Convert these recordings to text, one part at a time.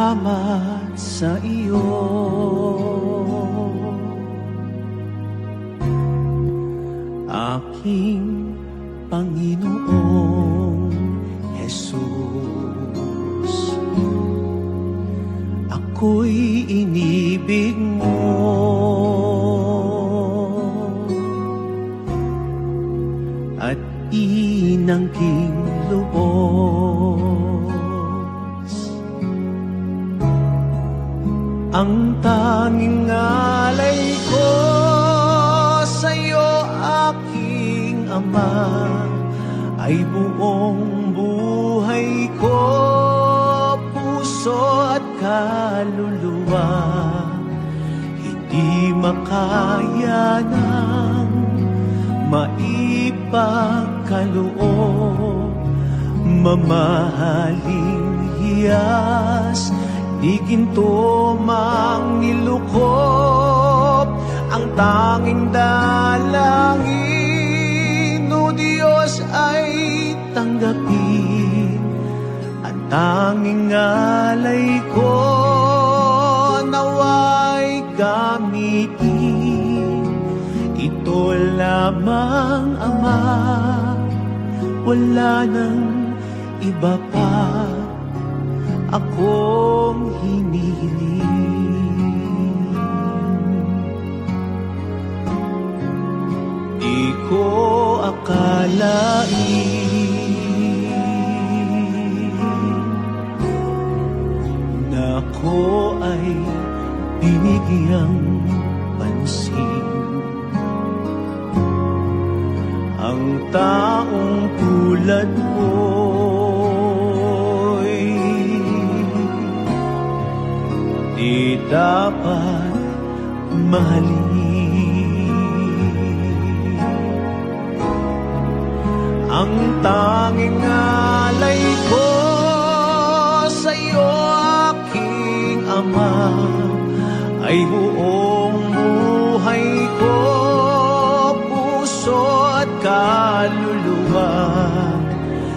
Salamat sa iyo, aking Panginoong Jesus. Ako'y inibig mo, at inangking lubos. Ang tanging alay ko sa'yo, aking Ama, ay buong buhay ko, puso at kaluluwa. Hindi makaya ng maipagkaloob, mamahaling hiyas, di ginto mang nilukop. Ang tanging dalangin, o Diyos, ay tanggapin. Ang tanging alay ko, nawa'y gamitin. Ito lamang, Ama, wala nang iba pa akong hinihiling. Di ko akalain na ako ay binigyang pansin. Ang taong tulad mo'y di dapat mahalin. Ang tanging alay ko sa'yo, aking Ama, ay buong buhay ko, puso at kaluluwa.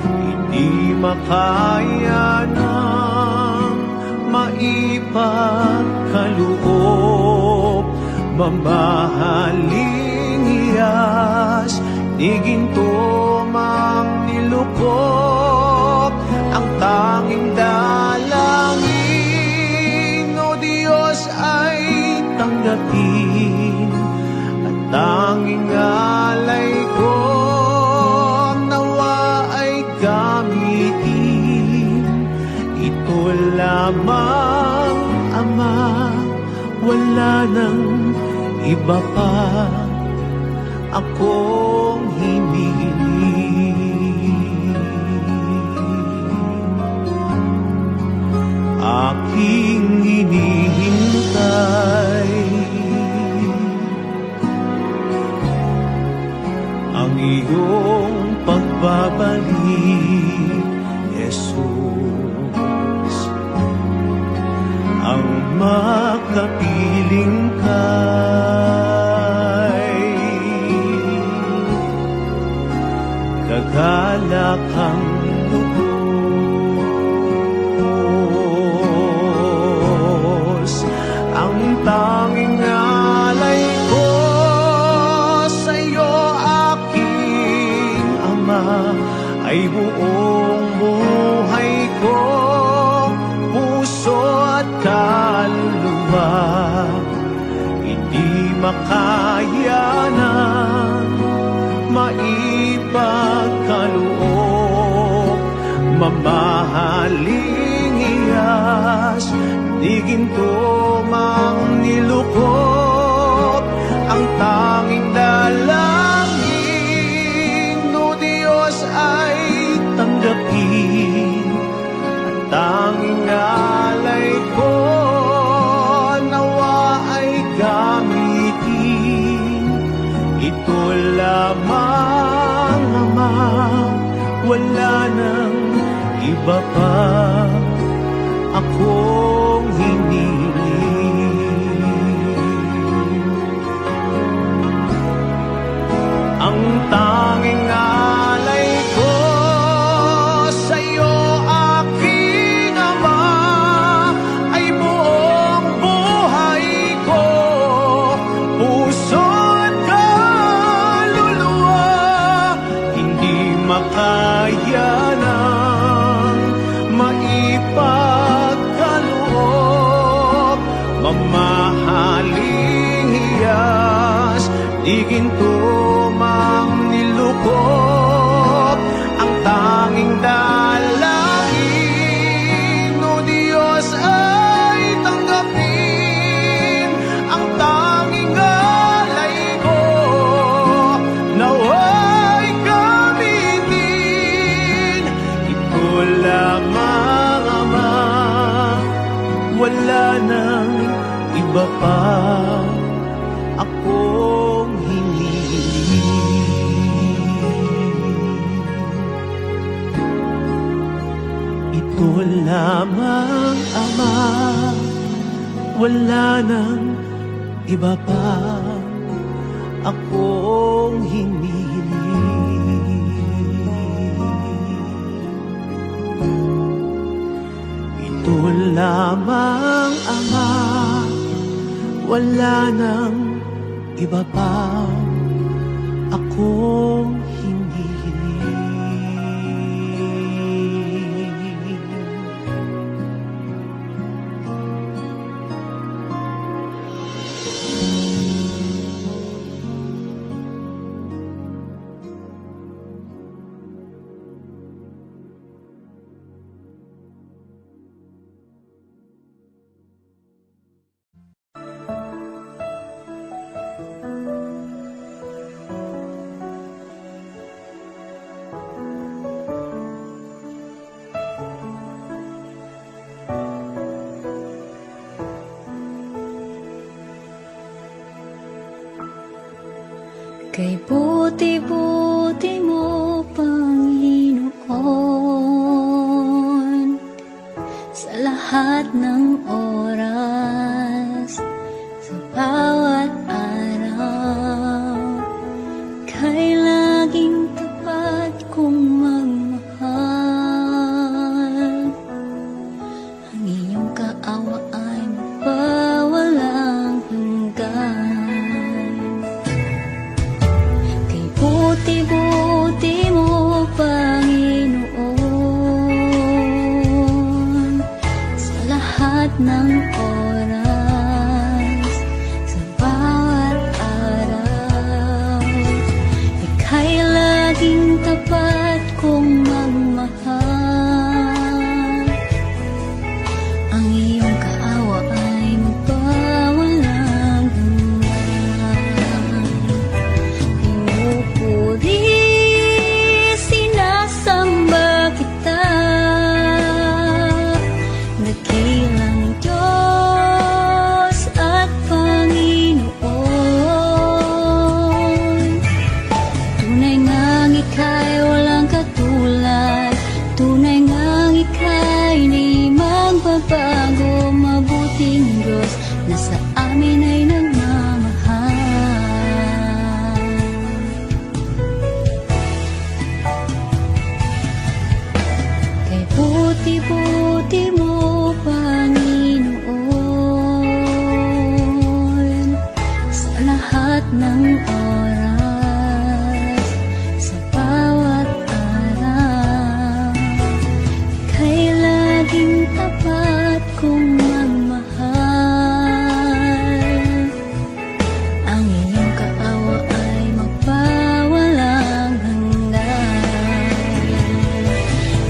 Hindi makaya ng maipagkaloob, mamahaling hiyas, di ginto mang nilukop. Ang tanging dalangin, o Diyos, ay tanggapin. At tanging alay ko, nawa ay gamitin. Ito lamang, Ama, wala nang iba pa akong hinihiling. Aking hinihintay ang iyong pagbabalik, Jesus. Ang makapiling kay kagalakang lubos. Ang tanging alay ko sa'yo, aking Ama, ay buong buhay ko, puso at kaluluwa. Hindi makaya ng maipagkaloob, mamahaling hiyas, di ginto mang nilukop. Ang tanging dalangin, o Diyos, ay tanggapin. Ang tanging alay ko, nawa ay gamitin. Ito lamang, Ama, wala nang iba pa akong hinihiling. Ang tanging alay ko sa'yo, aking Ama, ginto mang nilukop ang tanging dalangin. O Diyos ay tanggapin ang tanging alay ko. Naway gamitin ito lamang, Ama. Wala nang iba pa akong hinihiling. Ito lamang, Ama. Wala nang iba pa akong hinihiling. Ito lamang, Ama. Wala nang iba pa akong hinihiling. Kay buti-buti mo, Panginoon, sa lahat ng oras, sa bawat araw, kay laging tapat kong magmahal. Ang iyong kaawa ay mapawalang hanggan. Buti-buti mo, Panginoon, sa lahat ng oras, sa bawat araw, ika'y laging tapat kong magmahal. Ang iyong kaawa ay magpawalang hanggan. Pinupuri, sinasamba kita, dakilang Diyos at Panginoon. Tunay ngang ika'y walang katulad, tunay ngang ika'y di magbabago. Mabuting Diyos na sa amin ay nagmamahal. Kay buti-buti mo, Panginoon, sa lahat ng oras, sa bawat araw, kay laging tapat kong magmahal. Ang iyong kaawa ay magpawalang hanggan.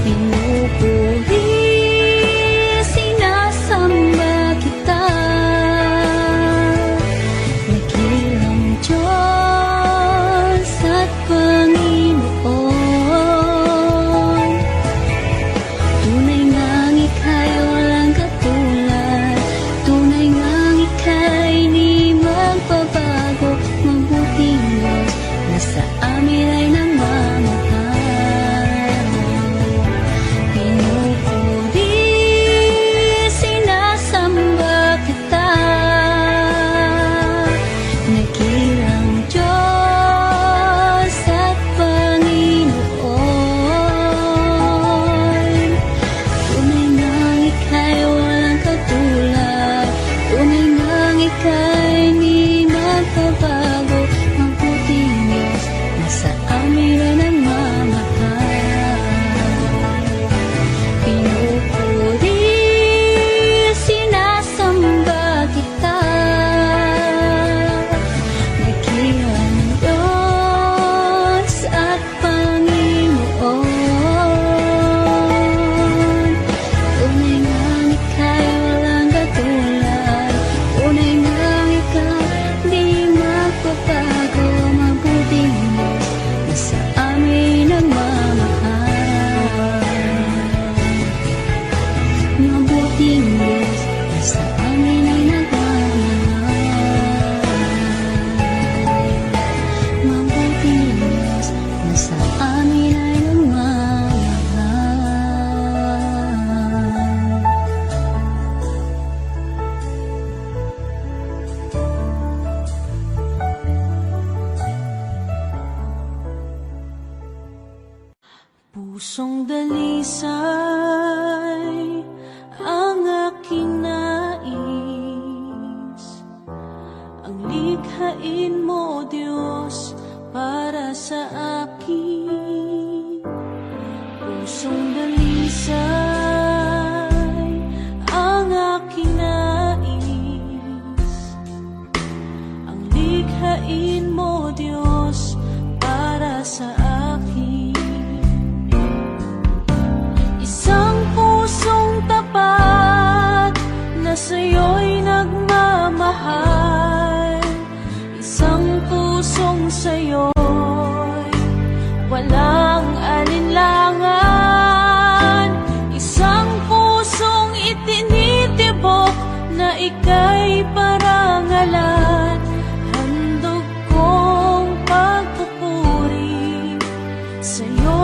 Pinupuri, Pusong dalisay ang aking nais, ang likhain mo, Diyos, para sa akin. Pusong dalisay ang aking nais, ang likhain mo, Diyos, para sa akin. Isang pusong tapat na sa'yo'y nagmamahal, isang pusong sa'yo'y walang alinlangan, isang pusong itinitibok na ika'y parangalan. Handog kong pagpupuri sa'yo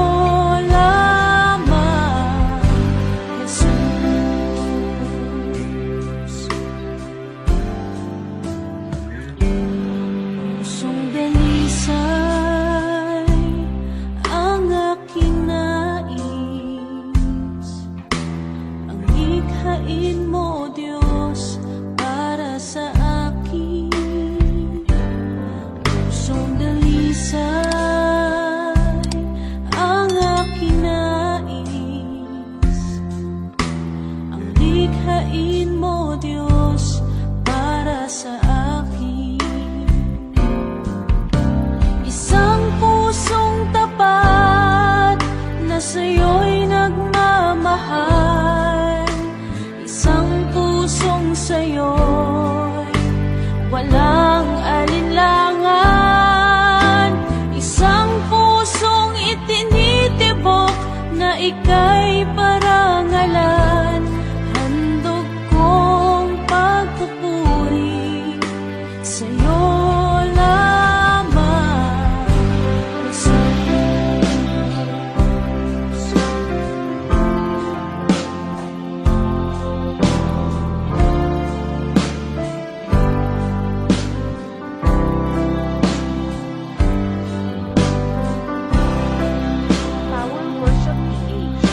lamang, Jesus. Pusong dalisay ang aking nais, ang likhain mo, Diyos, para sa akin. Pusong dalisay ang aking nais, ang likhain mo, Diyos, para sa akin. Isang pusong tapat na sa'yo'y nagmamahal, isang pusong sa'yo'y walang alinlangan, isang pusong itinitibok na ika'y parangalan. Handog kong pagpupuri sa'yo lamang, Jesus. Power Worship PH.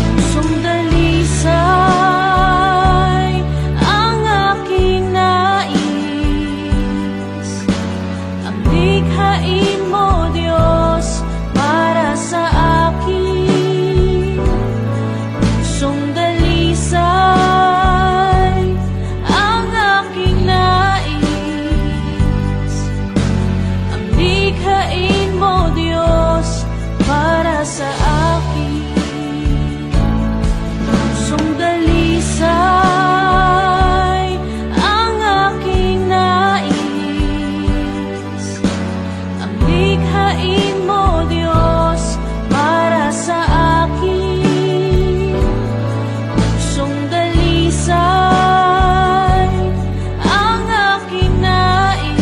Pusong dalisay ang aking nais, ang likhain mo, Diyos, para sa akin. Pusong dalisay ang aking nais, ang likhain mo, Diyos, para sa akin. Pusong dalisay ang aking nais, ang likhain mo, Diyos, para sa akin. Pusong dalisay ang aking nais,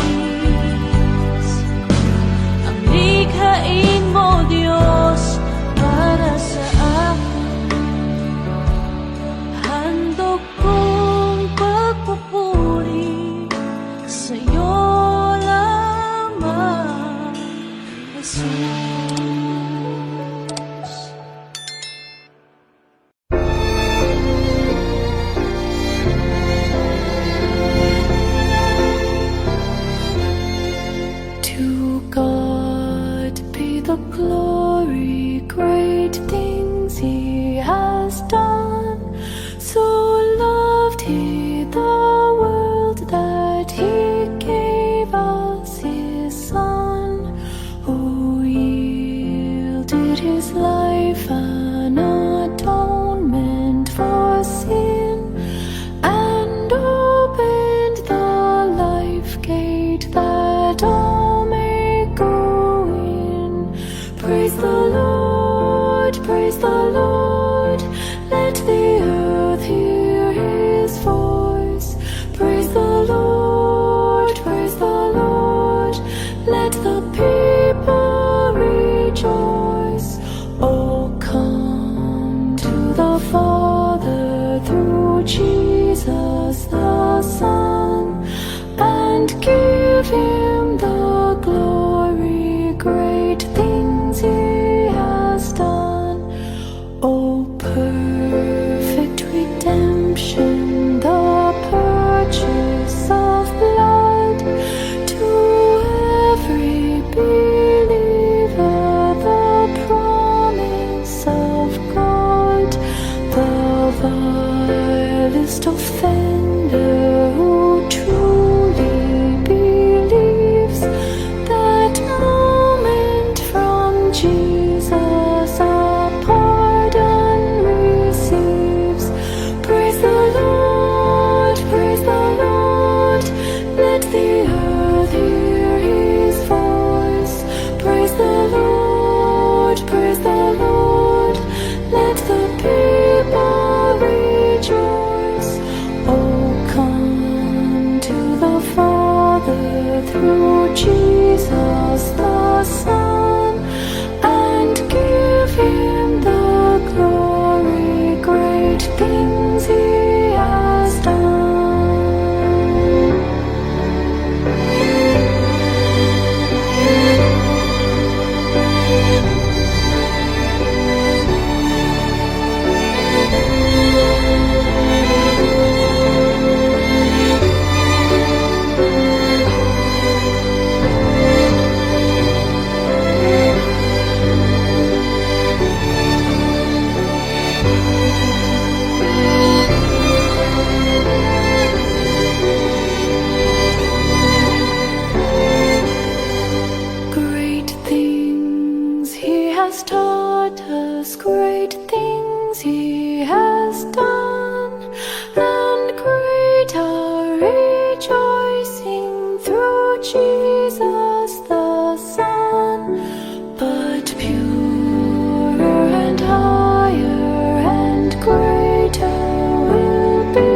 ang likhain mo, Diyos, para sa akin. Handog kong pagpupuri sa'yo lamang, Jesus. To God be the glory, great things He has done. So loved He the world that He gave us His Son, who yielded His life an atonement for sin, and opened the life gate that all may go in. Praise the Lord, praise the Lord, let the earth hear His voice. Praise the Lord, praise the Lord, let the people rejoice. Oh, come to the Father through worst offender who truly believes that moment from Jesus a pardon receives. Praise the Lord, praise the Lord, let the earth hear his voice. Praise the Lord, praise the Lord, let the people rejoice. Oh, come to the Father through Jesus the Son, and give him the glory, great things he has done. Great things he has taught us, great things he has done, and great our rejoicing through Jesus the Son. But purer and higher and greater will be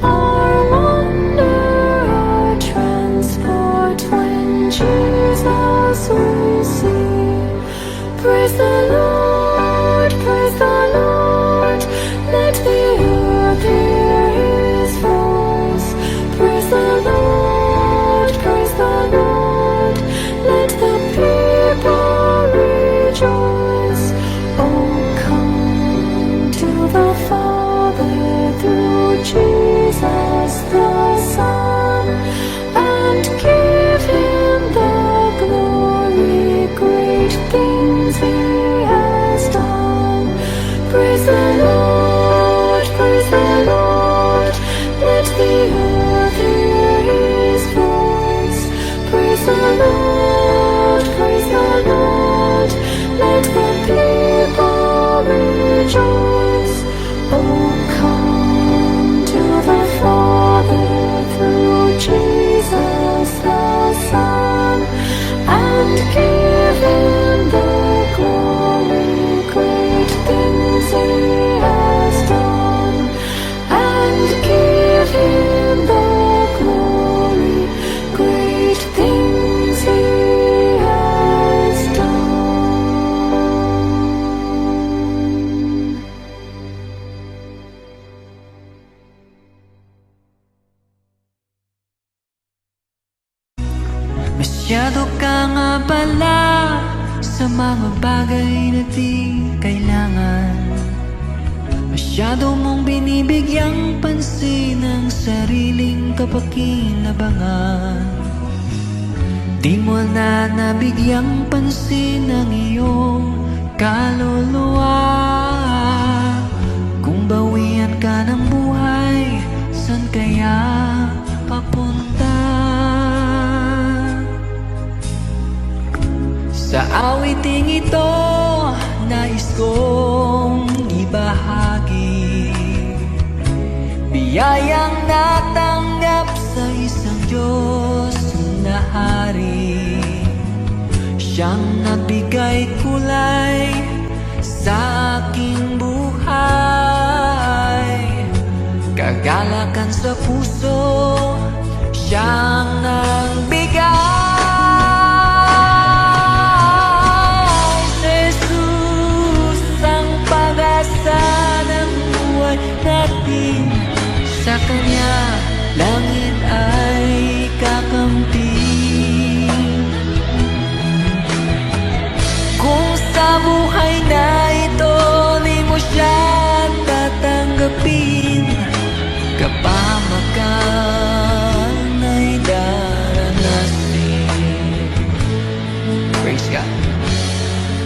our wonder, our transport when Jesus we see. Praise the Lord, praise the Lord, let the earth hear his voice. Praise the Lord, praise the Lord, let the people rejoice. Oh, come to the Father through Jesus the Son, and give him the glory, great things he has done. Praise the Lord, praise the Lord, let the earth hear his voice. Praise the Lord, praise the Lord, let the people rejoice. Oh, come to the Father through Jesus the Son, and give him the glory, great things he has done, and give him the glory, great things he has done. Masyado ka nga pala sa mga bagay na di kailangan. Masyado mong binibigyang pansin ang sariling kapakinabangan. Di mo na nabigyang pansin ang iyong kaluluwa. Kung bawian ka ng buhay, san kaya papunta? Sa awiting ito, nais kong ibahagi biyayang natanggap sa isang Diyos na hari. Siyang nagbigay kulay sa aking buhay, kagalakan sa puso, siyang nagbigay. Sa Kanya, langit ay kakampi. Kung sa buhay na ito di mo siya tatanggapin, kapahamakan ay daranasin. Praise God.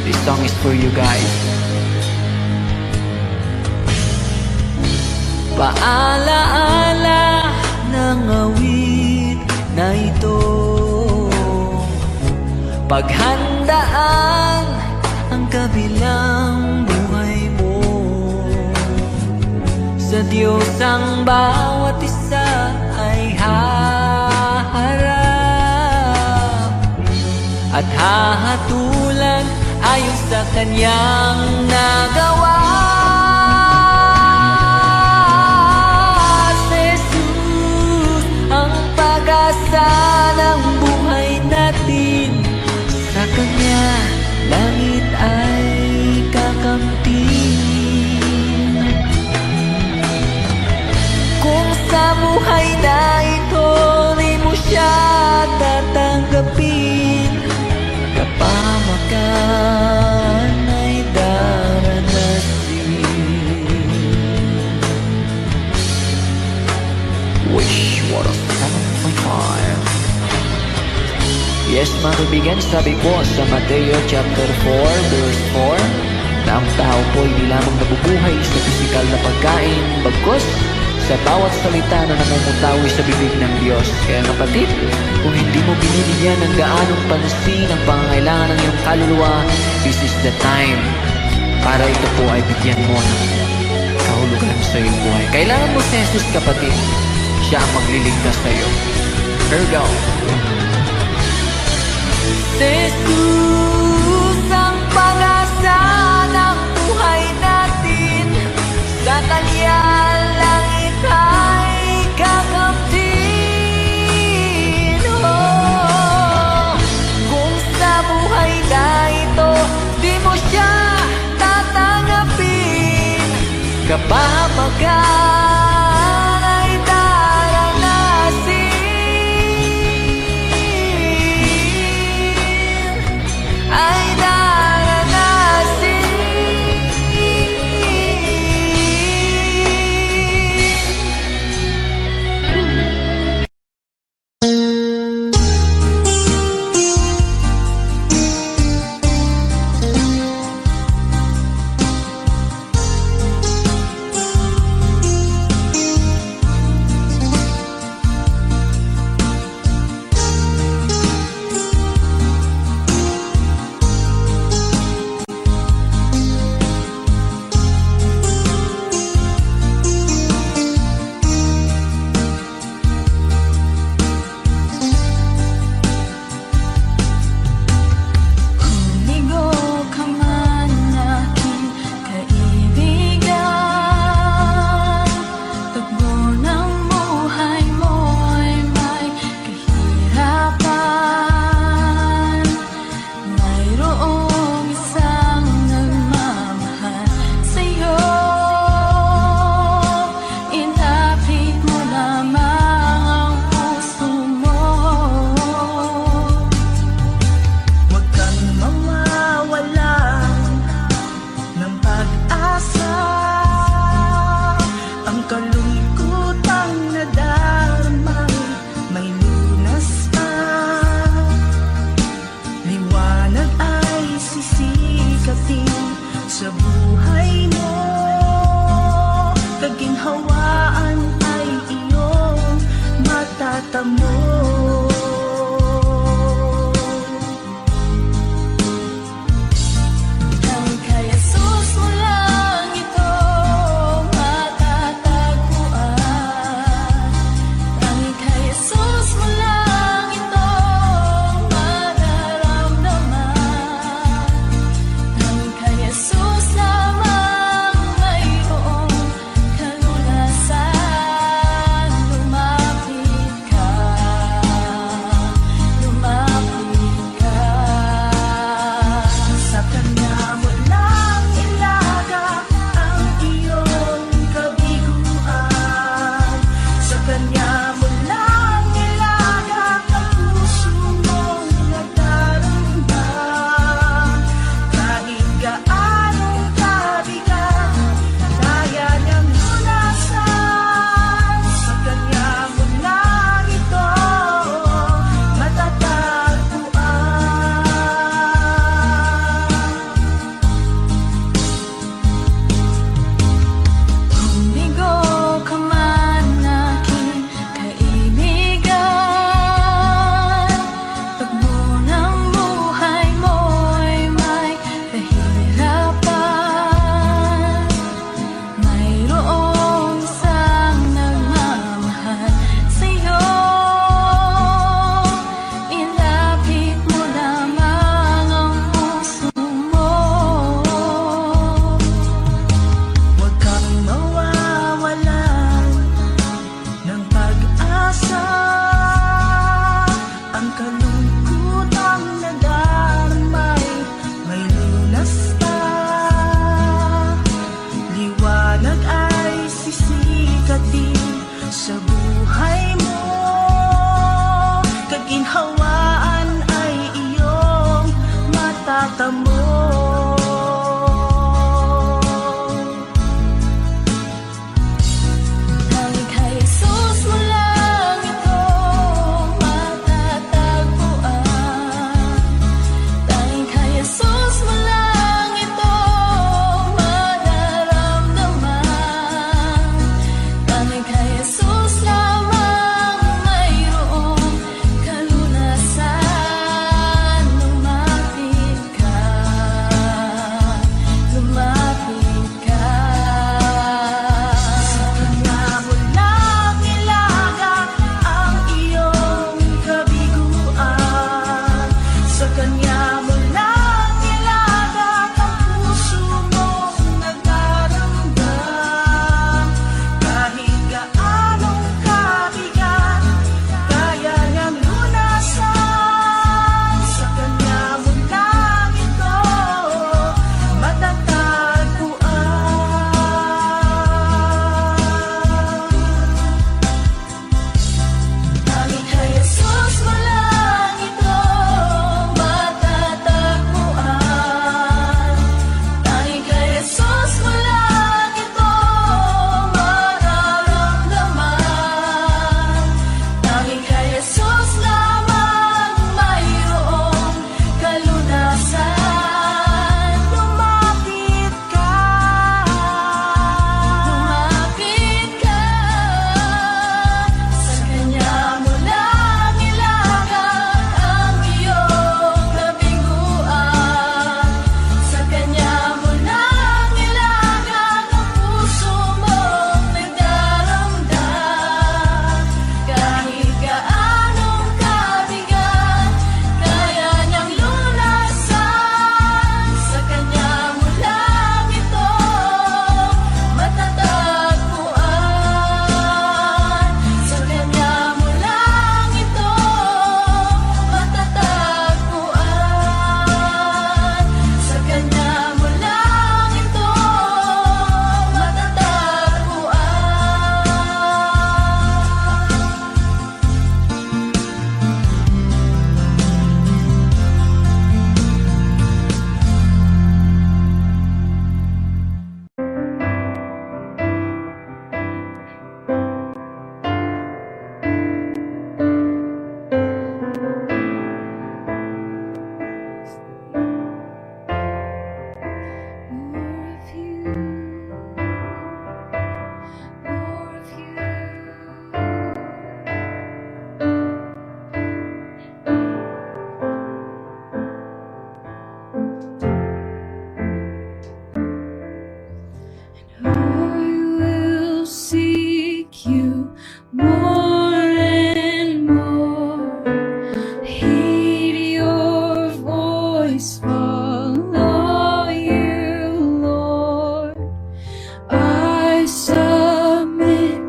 This song is for you guys. paalaala ng awit na ito. Paghandaan ang kabilang buhay mo. Sa Diyos ang bawat isa ay haharap at hahatulan ayon sa kanyang nagawa. Si Jesus ang pag-asa ng buhay natin. Sa Kanya langit ay kakamtin. Kung sa buhay na ito di mo siya tatanggapin, kapamakan ay daranasin. Wish what a song of my heart. Yes, mga kaibigan, sabi po sa Mateo chapter 4 verse 4 na ang tao po ay di lamang nabubuhay sa pisikal na pagkain, bagkus sa bawat salita na namumutawi sa bibig ng Diyos. Kaya kapatid, kung hindi mo binibigyan ng gaanong pansin ang pangangailangan ng iyong kaluluwa, this is the time para ito po ay bigyan mo ng kahulugan sa iyong buhay. Kailangan mo si Jesus, kapatid. Siya ang magliligtas sa iyo. Here we go. Jesus ang pag-asa ng buhay natin. Sa Kanya langit ay kakamtin. Oh, kung sa buhay na ito di mo siya tatanggapin, kapamakan ay daranasin. Ay daranasin. sa buhay mo. Kaginhawaan ay iyong matatamo. Tanging kay Jesus mo lang ito matatagpuan. Tanging kay Jesus mo lang ito mararamdaman. Tanging kay Jesus lamang mayroong kalunasan. Lumapit ka, lumapit ka. Sa Kanya mo lang ilaga ang iyong kabiguan. Sa Kanya mo lang ilaga ang puso mong nagdaramdam. Kahit gaanong kabigat, kaya niyang lunasan. Sa Kanya mo lang ito matatagpuan. Tanging kay Jesus mo lang ito matatagpuan. Tanging kay Jesus mo lang ito mararamdaman. Tanging kay Jesus lamang mayroong kalunasan. Lumapit ka, Lumapit ka, sa Kanya mo lang ilaga ang iyong kabiguan. Sa Kanya mo lang ilaga ang puso mong nagdaramdam. Kahit gaanong kabigat, kaya niyang lunasan. Sa Kanya mo lang ito matatagpuan. Sa Kanya mo lang ito matatagpuan. Sa Kanya mo lang ito matatagpuan. More of you, more of you. I will seek you more and more. Heed your voice, follow you, Lord. I submit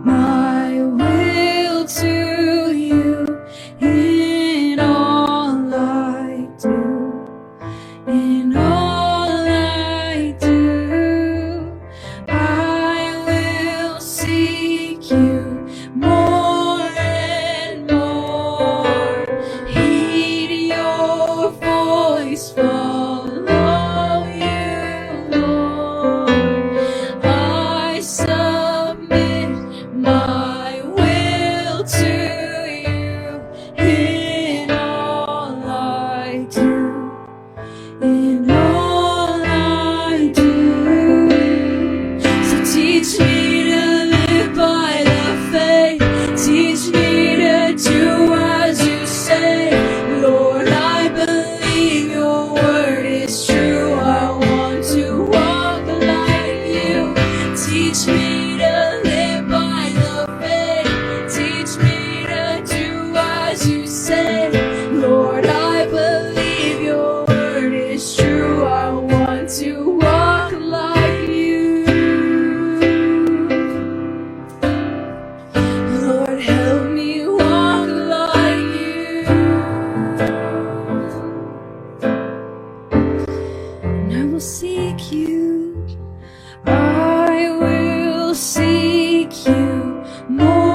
my will to you in all I do. In all I do, I will seek you more and more. Heed your voice, follow you, Lord. I submit my will to you in all I do. In all I do, so teach me to live by the faith. Teach me to do as you say, Lord. I believe your word is true. I want to walk like you. Teach me to live by the faith. Teach me to do as you say, Lord. I believe your word is true. I want to walk like you. Lord, help me walk like you. And I will seek you. I will seek you more.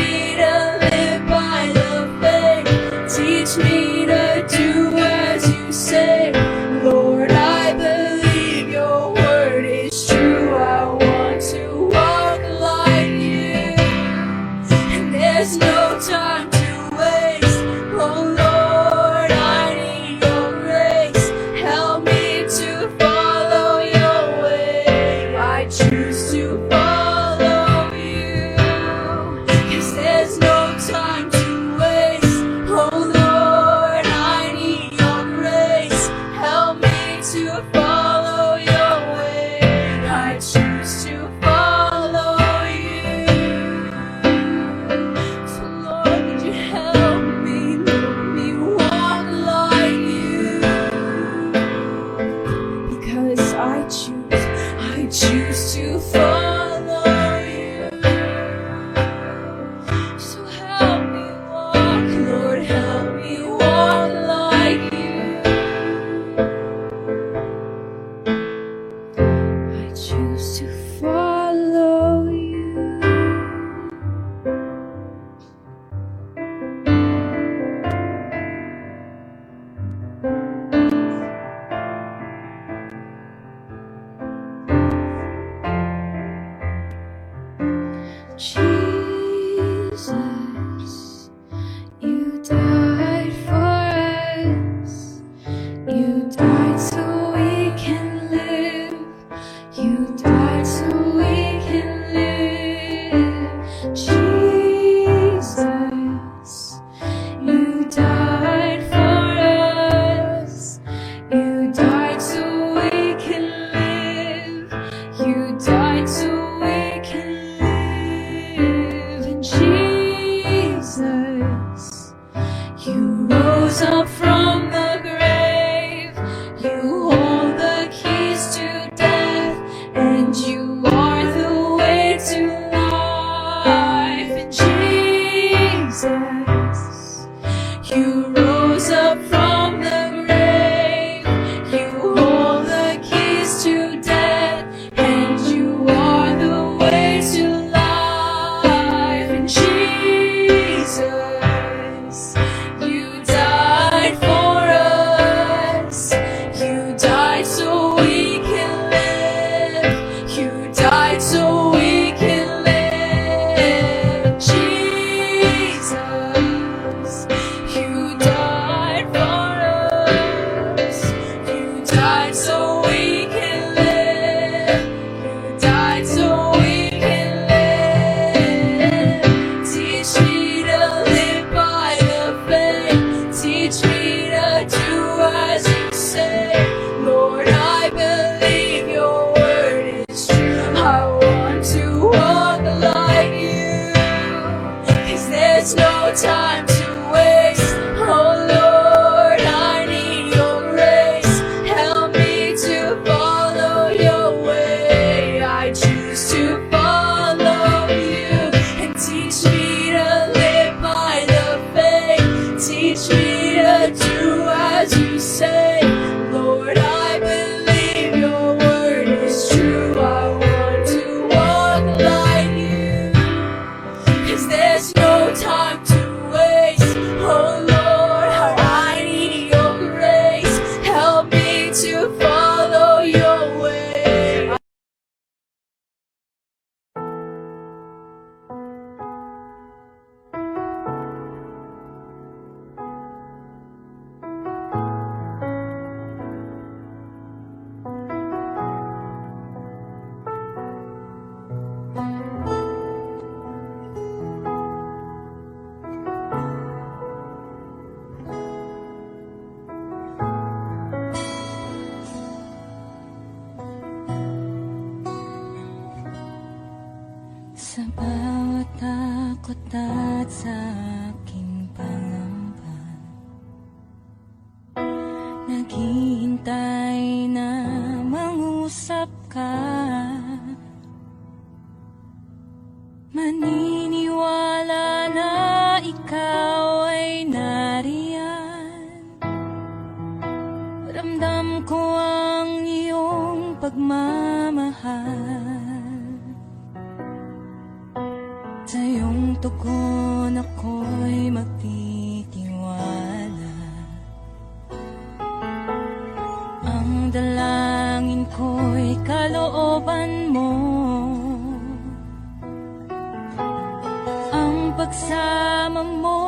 me to live by the faith. Teach me to do as you say. Lord, I believe your word is true. I want to walk like you. And there's no time to waste. Oh Lord, I need your grace. Help me to follow your way. I choose to follow you. 'Cause there's no time to waste. Oh Lord, I need your grace. Help me to follow your way. I choose to follow you. So Lord, would you help me, let me walk like you? Because I choose to follow you. So help me walk, Lord, help me walk like you. I choose to follow you. Jesus, you died for us. You died so we can live. You died so we can live. Jesus, you died for us. You died so we can live. You died so we can live. And Jesus, you rose up from the grave. You hold the keys to death, and you are the way to life. And Jesus, you rose up from the grave. You hold the keys to death, and you are the way to life. And Jesus, you died for us. You died so we can live. You died so we can live. Jesus, you died for us. You died so we can live. You died so we can live. Teach me to live by the faith. Teach me to do as you say. Lord, I believe your word is true. I want to walk like you. 'Cause there's no time to waste. Oh Lord, I need your grace. Help me to follow your way. I choose to follow you. And teach me to live by the faith. Teach me to do as you say. Lord, I believe your word is true. I want to walk like you. 'Cause there's no time to waste. Oh Lord, I need your grace. Help me to follow your way. Sa bawat takot at sa aking pangamba, naghihintay na mangusap ka. Maniniwala na ikaw ay nariyan. Ramdam ko ang iyong pagmamahal. Sa iyong tugon ako'y magtitiwala. Ang dalangin ko'y kalooban mo. Ang pagsama mo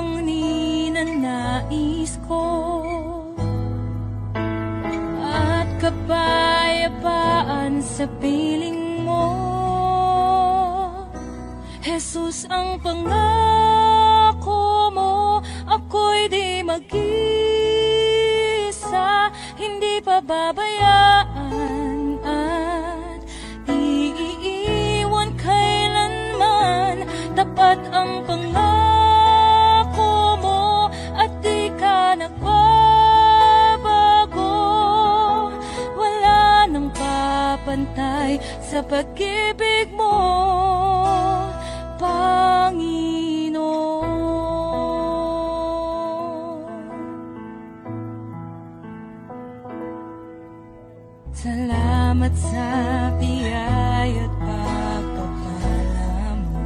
ang ninanais ko. At kapayapaan sa piling mo. Jesus, ang pangako mo, ako'y di mag-isa, hindi pababayaan at iiwan kailanman. Tapat ang pangako mo at di ka nagbabago. Wala nang papantay sa pag-ibig mo, Panginoon. Salamat sa biyaya at pagpapala mo.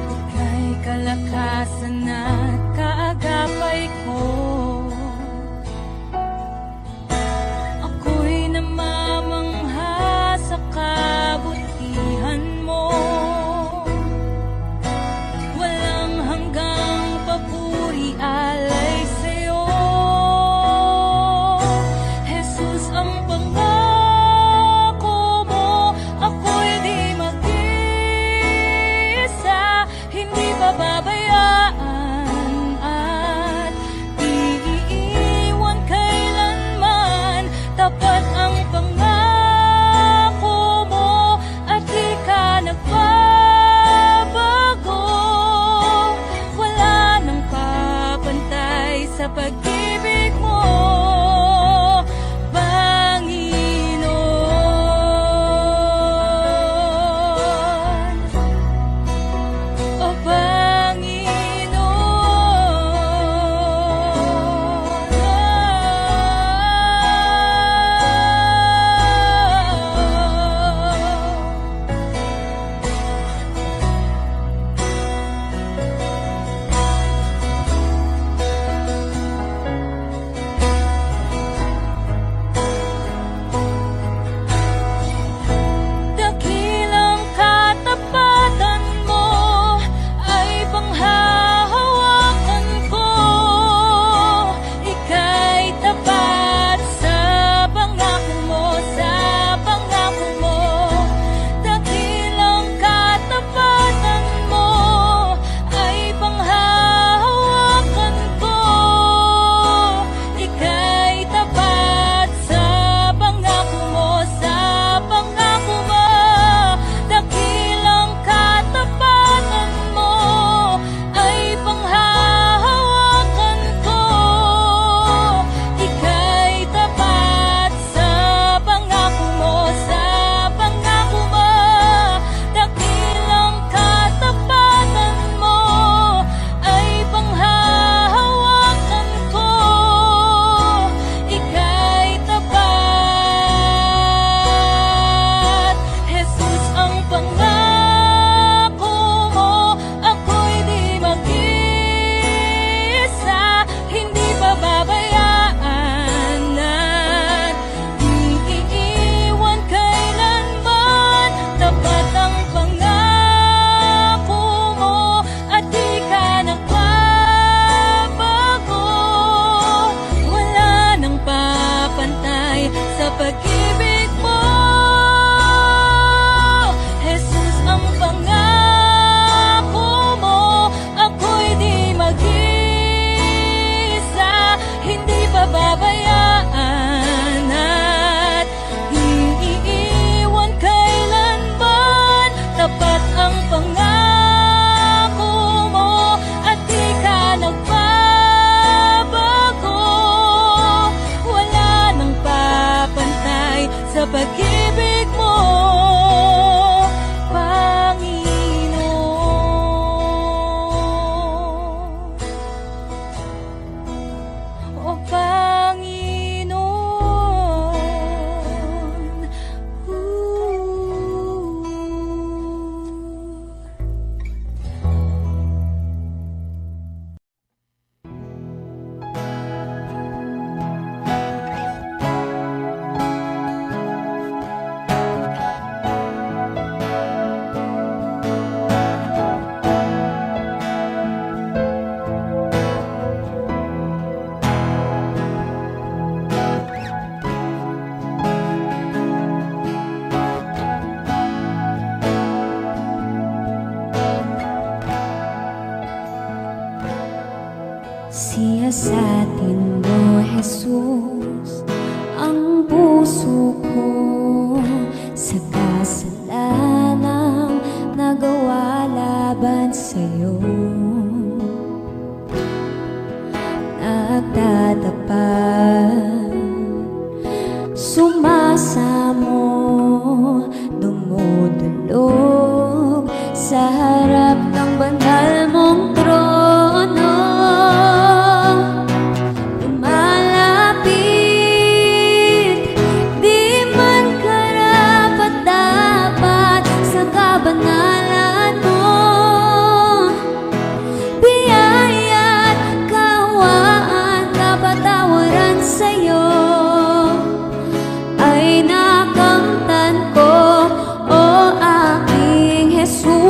Ika'y kalakasan at kaagapay ko. Ako'y namamangha sa kabutihan mo. Walang hanggang papuri alay sa'yo. Jesus, ang pangako mo, ako'y di mag-isa, hindi pababayaan at Siyasatin mo, Jesus, ang puso ko sa kasalanang nagawa laban sa'yo. Nagtatapat, sumasamo, dumudulog sa harap ng banal mong trono. Lumalapit, di man karapat-dapat sa kabanalan mo. Biyaya't kawaan, kapatawaran sa'yo ay nakamtan ko, o aking Jesus.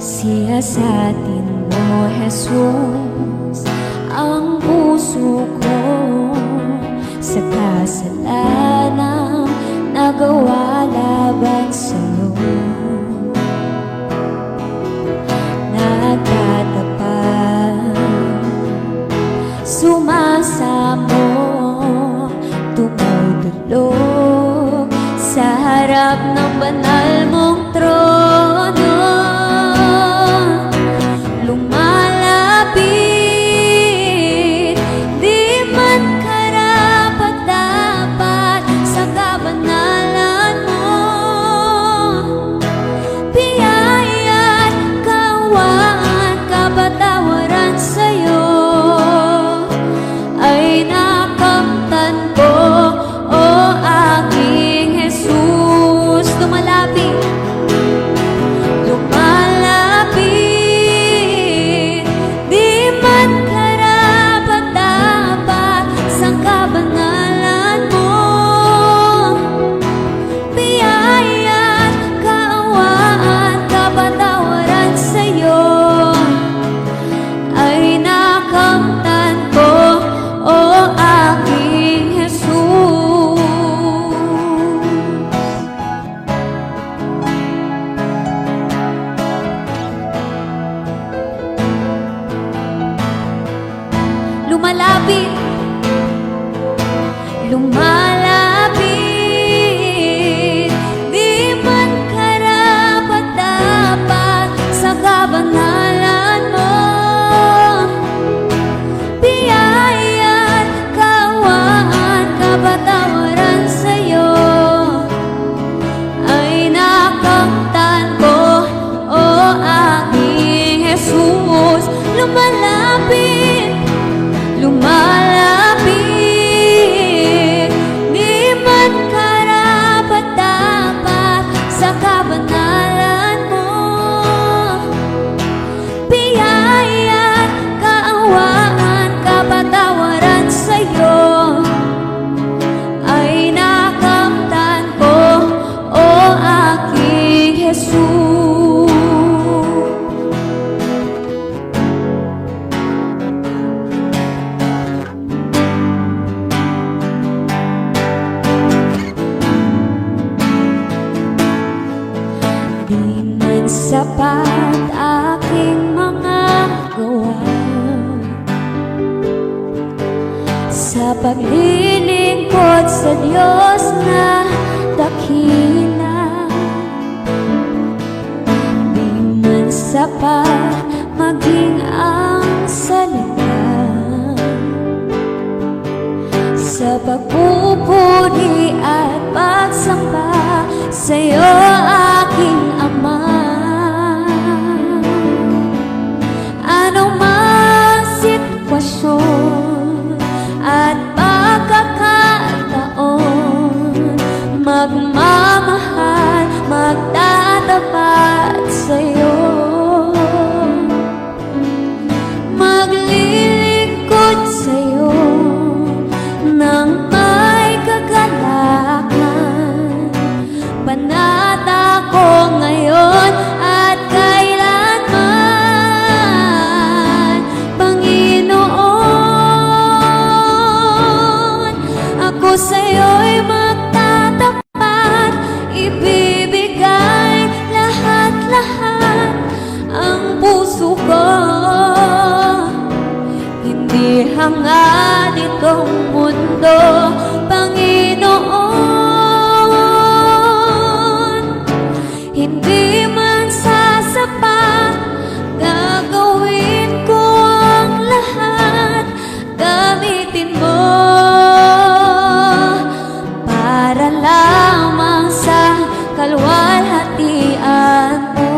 Siyasatin mo, Jesus, ang puso ko sa kasalanang nagawa laban sa'yo. Nagtatapat, sumasamo, tumutulog sa harap ng banal mong trono. Lumalapit, di man karapat-dapat sa kabanalan mo. Biyaya't kawaan, kapatawaran sa'yo ay nakamtan ko, o aking Jesus. Lumalapit, lumalapit, di man karapat-dapat sa kabanalan mo. Biyaya't kaawaan, kapatawaran sa'yo ay nakamtan ko, o aking Jesus. Lumalapit, lumalapit, di man karapat-dapat sa kabanalan mo. Biyaya't kawaan, kapatawaran sa'yo ay nakamtan ko, o aking Jesus. Lumalapit, lumalapit, di man karapat-dapat sa kabanalan mo. Biyaya't kaawaan, kapatawaran sa'yo ay nakamtan ko, o aking Jesus. Di man sapat aking mga gawa sa paglilingkod sa Diyos na dakila. Di man sapat maging ang salita sa pagpupuri at pagsamba sa'yo, aking Ama. Anong mang sitwasyon at pagkakataon, magmamahal, magtatapat sa'yo, maglilingkod sa'yo ng hangad itong mundo, Panginoon. Hindi man sasapat, gagawin ko ang lahat. Gamitin mo para lamang sa kaluwalhatian mo.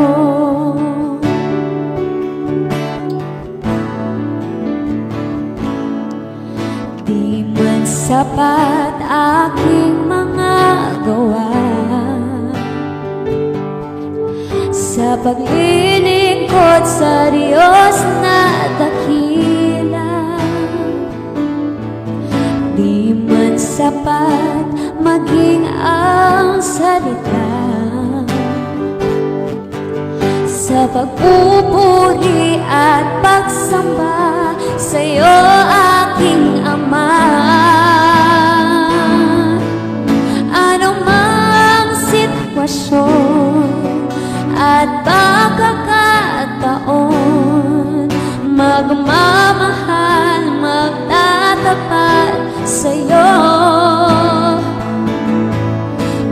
Di man sapat aking mga gawa sa paglilingkod sa Diyos na dakila. Di man sapat maging ang salita sa pagpupuri at pagsamba sa'yo, aking Ama. Anumang sitwasyon at pagkakataon, magmamahal, magtatapat sa'yo,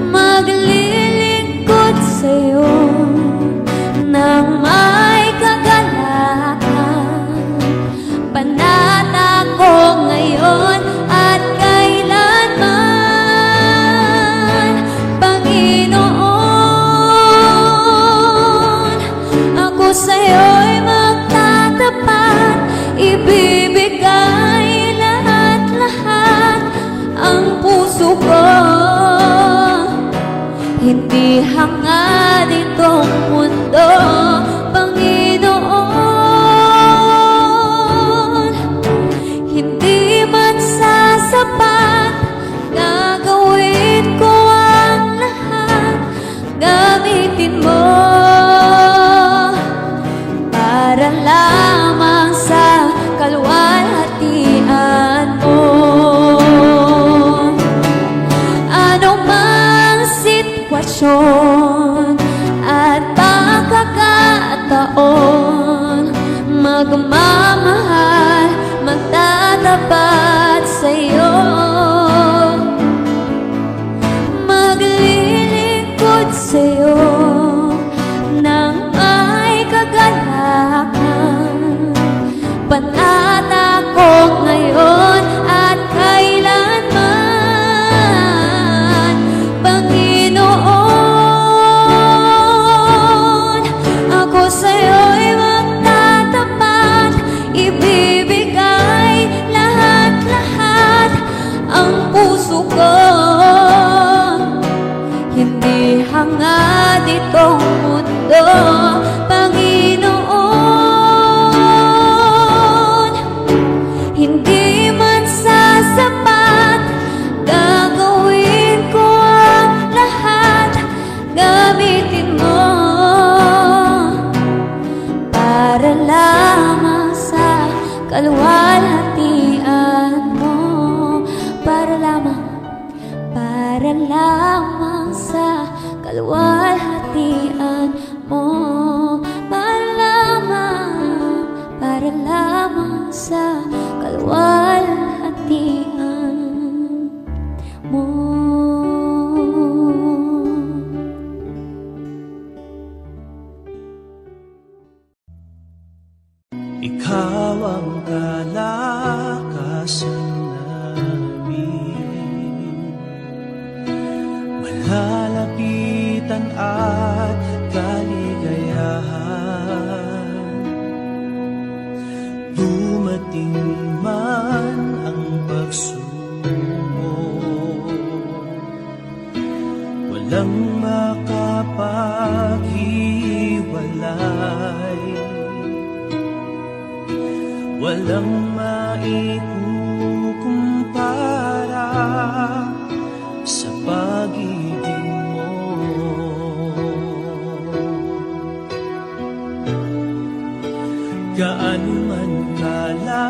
maglilingkod sa'yo nang may kagalakan. Panata ko ngayon at kailanman, Panginoon. Ako sa'yo'y magtatapat, ibibigay lahat-lahat ang puso ko. Hindi hangad itong mundo, Panginoon. Hindi man sasapat, gagawin ko ang lahat. Gamitin mo para lamang sa kaluwalhatian mo. Anumang sitwasyon at pagkakataon, magmamahal, magtatapat sa'yo, maglilingkod sa'yo nang may kagalakan. Panata ko ngayon at kailanman, Panginoon. Ako sa'yo'y magtatapat, ibibigay lahat-lahat ang puso ko. Hindi hangad itong mundo, Panginoon. Hindi man sasapat, gagawin ko ang lahat. Gamitin mo para lamang sa kaluwalhatian mo. Para lamang sa kaluwalhatian mo. Para lamang sa kaluwalhatian mo. Ikaw ang kalakasan namin, malalapitan at kaligayahan. Dumating man ang pagsubok, walang makapaghiwalay, walang maikukumpara sa pag-ibig mo. Gaano man kalayo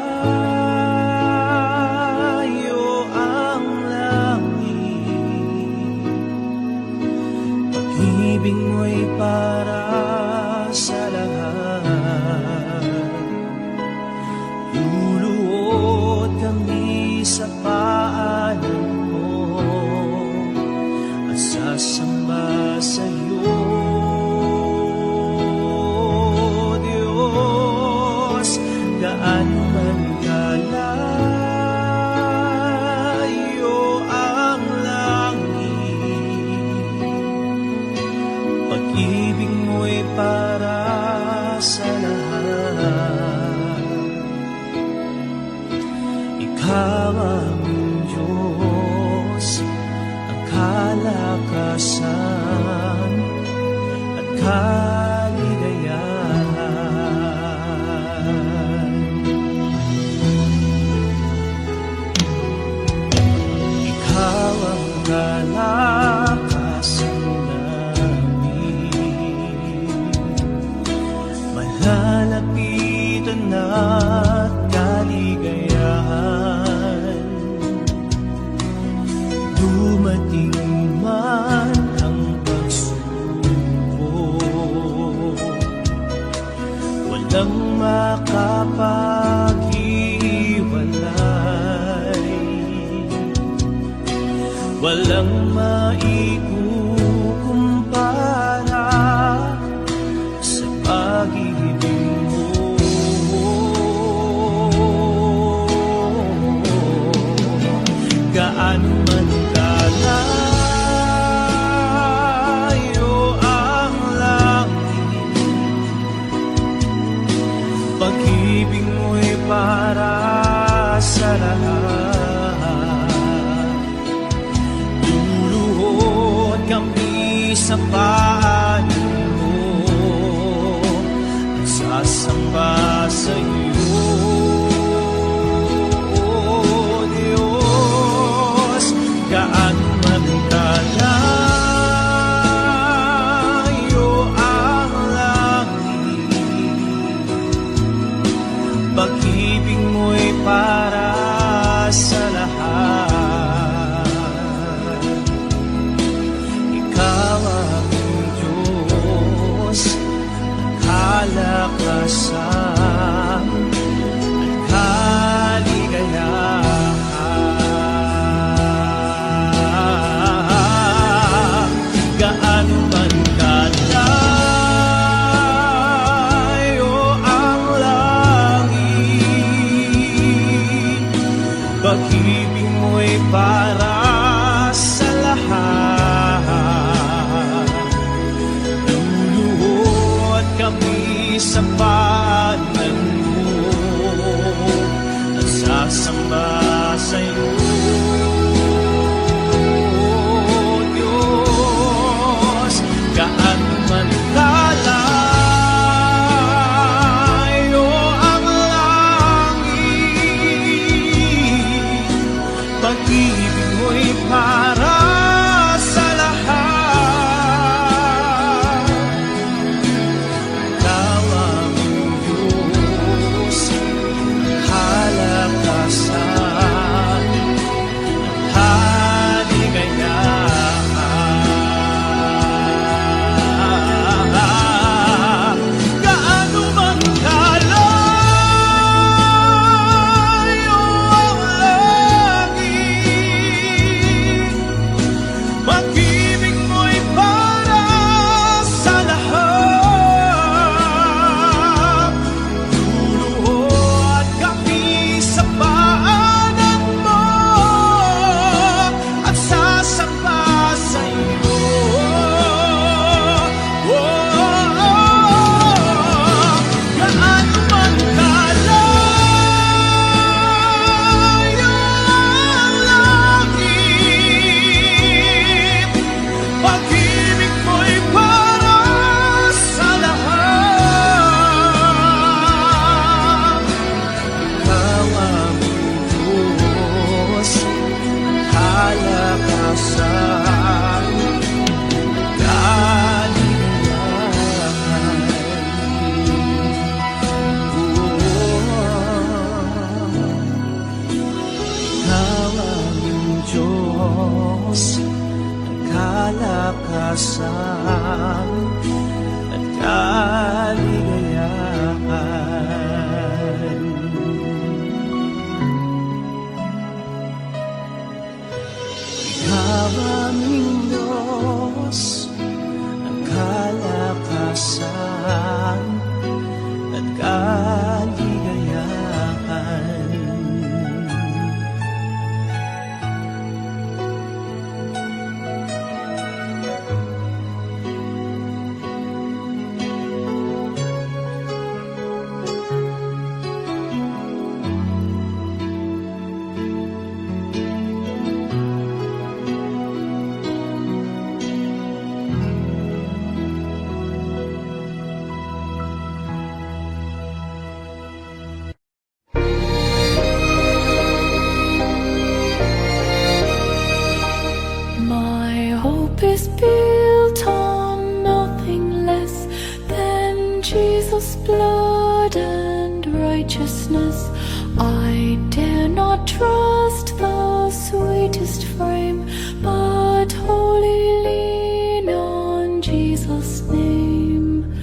ang langit, pag-ibig mo'y para sa lahat. Luluhod Ikaw aming Diyos, ang kalakasan at kaligayahan. Ikaw ang kalakasan namin, malalapitan at kaligayahan. Dumating man ang pagsubok, walang makapaghiwalay, walang maikukumpara sa pag-ibig mo. Gaano man kalayo ang langit, pag-ibig mo'y para sa lahat. Luluhod kami sa paanan mo at sasamba sa iyo, Diyos. Gaano man kalayo ang langit, pag-ibig mo'y para sa lahat. Ikaw aming Diyos, ang kalakasan at kaligayahan. Gaano man kalayo ang langit, pag-ibig mo'y para sa lahat. Luluhod kami sa paanan mo at sasamba sa iyo, Diyos. Gaano man kalayo ang langit, pag-ibig mo'y para sa lahat. Ikaw aming Diyos, kalakasan at kaligayahan. Gaano man kalayo ang langit, pag-ibig mo'y para sa lahat. Luluhod kami sa paanan mo at sasamba sa iyo. Gaano man kalayo ang langit, pag-ibig mo'y para sa lahat. Ikaw aming Diyos, kalakasan, kaligayahan. Ikaw aming Diyos, ang kalakasan at kaligayahan. Ikaw aming Diyos, ang kalakasan at kaligayahan. I dare not trust the sweetest frame, but wholly lean on Jesus' name.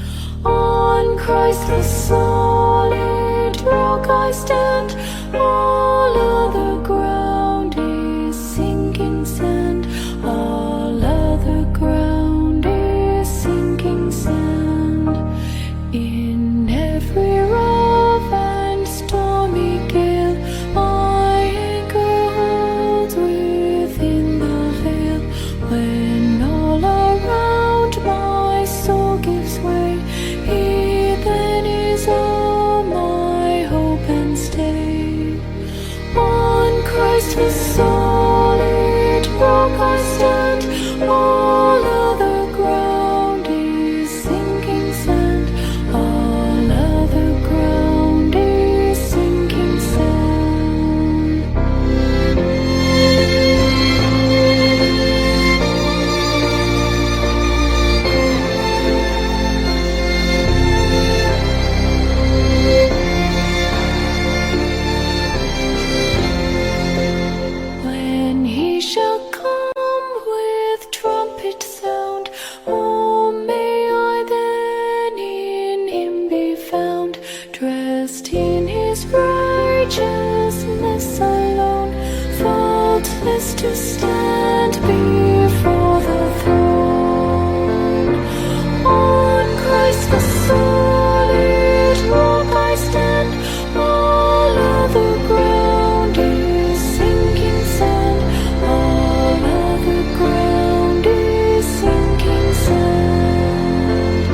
On Christ the solid rock I stand, all other ground is sinking sand, all other ground is sinking sand. In every rough and stormy gale, my anchor holds within the veil. When all around my soul gives way, He then is all my hope and stay. On Christ the solid rock I stand, all other ground is sinking sand, all other ground is sinking sand. When He shall come with trumpet sound, oh, may I then in Him be found, dressed in His righteousness alone, faultless to stand before the throne. On Christ the solid rock I stand, all other ground is sinking sand, all other ground is sinking sand.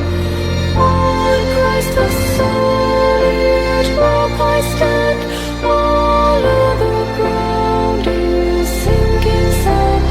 On Christ the solid rock I stand, all other ground is sinking sand,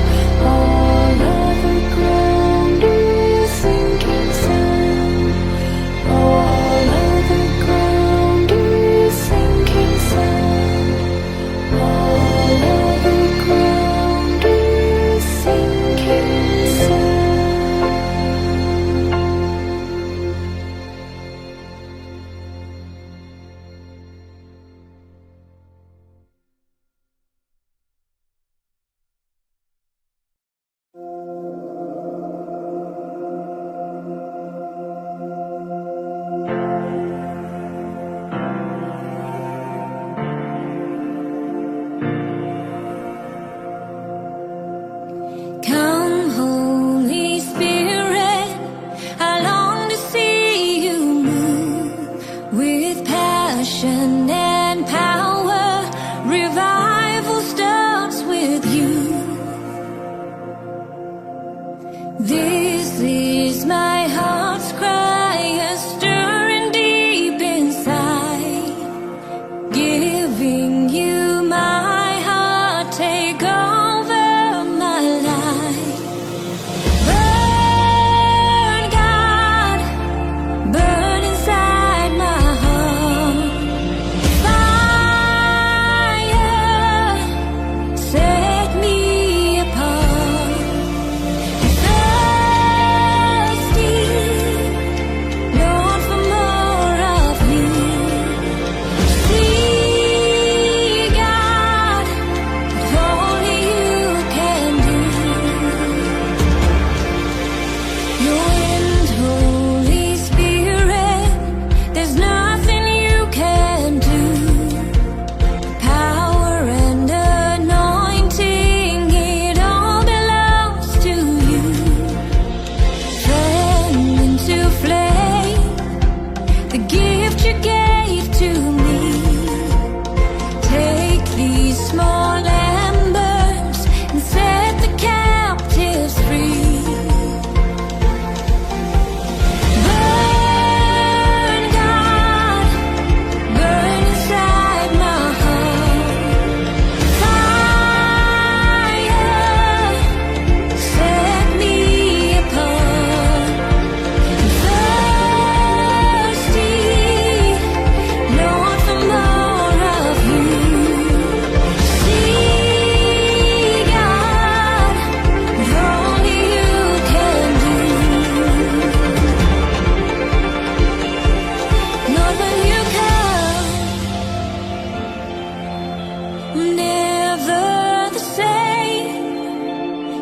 never the same.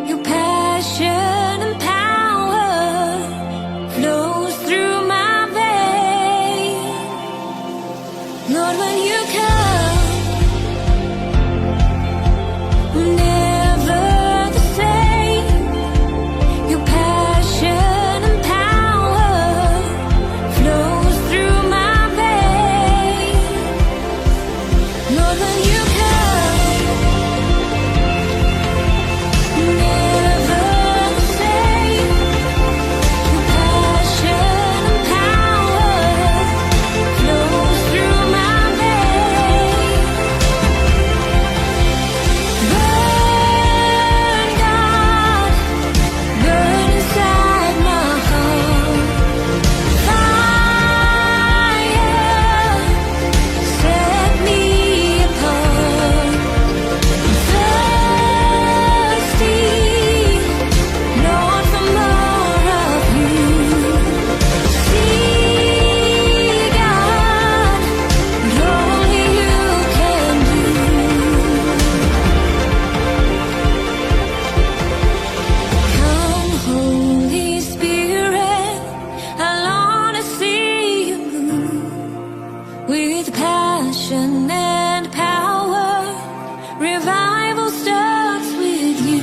Your passion and power flows through my veins. Lord, when you come, never the same. Your passion and power flows through my veins. Lord, when you come, never the same. Your passion and power flows through my veins. Burn, God, burn inside my heart. Fire, set me apart. Thirsty, Lord, for more of you. See, God, what only you can do. Come, Holy Spirit, I long to see you move with passion and power. Revival starts with you.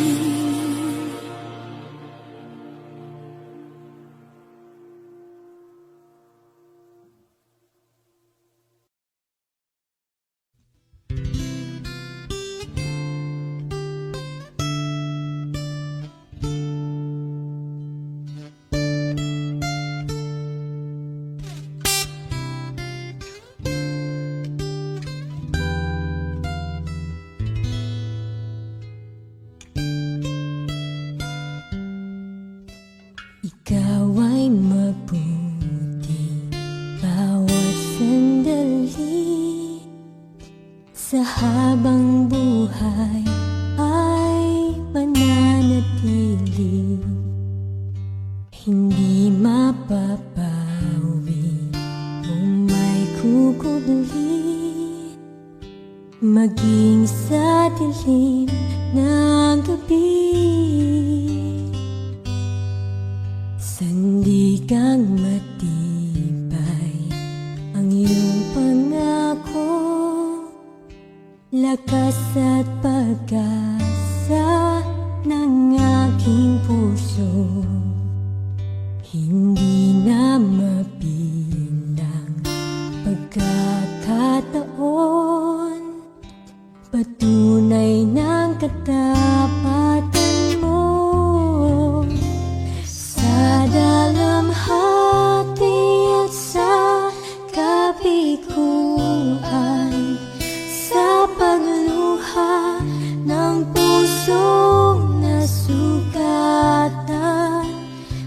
Ikaw ay mabuti bawat sandali. Sa habang buhay ay mananatili. Hindi mapapawi kung may kukubli, maging sa dilim ng gabi. Sandigang matibay ang iyong pangako, lakas at pag-asa ng aking puso. Hindi na mabilang pagkakataon, patunay ng katapatan mo. Sa dalamhati at sa kabiguan, sa pagluha ng pusong nasugatan,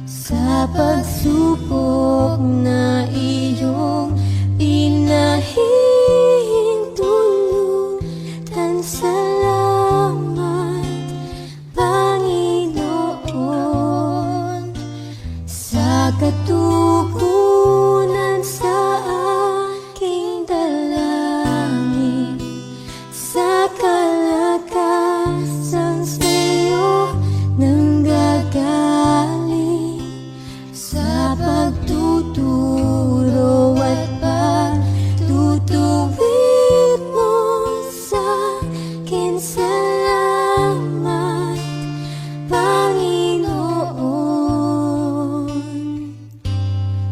sa pagsubok na iyong pinahihintulutan. Salamat, Panginoon, sa katugunan sa aking dalangin, sa kalakasang sa'yo nanggagaling, sa pagtuturo at pagtutuwid mo sa akin. Salamat, Panginoon,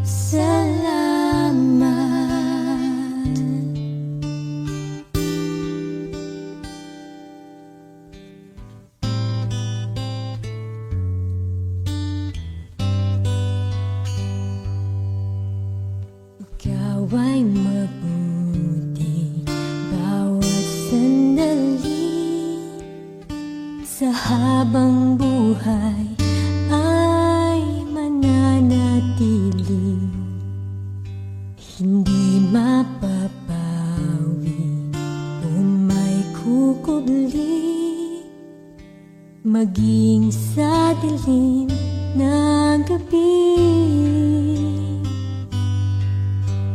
salamat. Ikaw ay mabuti bawat sandali. Sa habang buhay ay mananatili. Hindi mapapawi kung may kukubli, maging sa dilim ng gabi.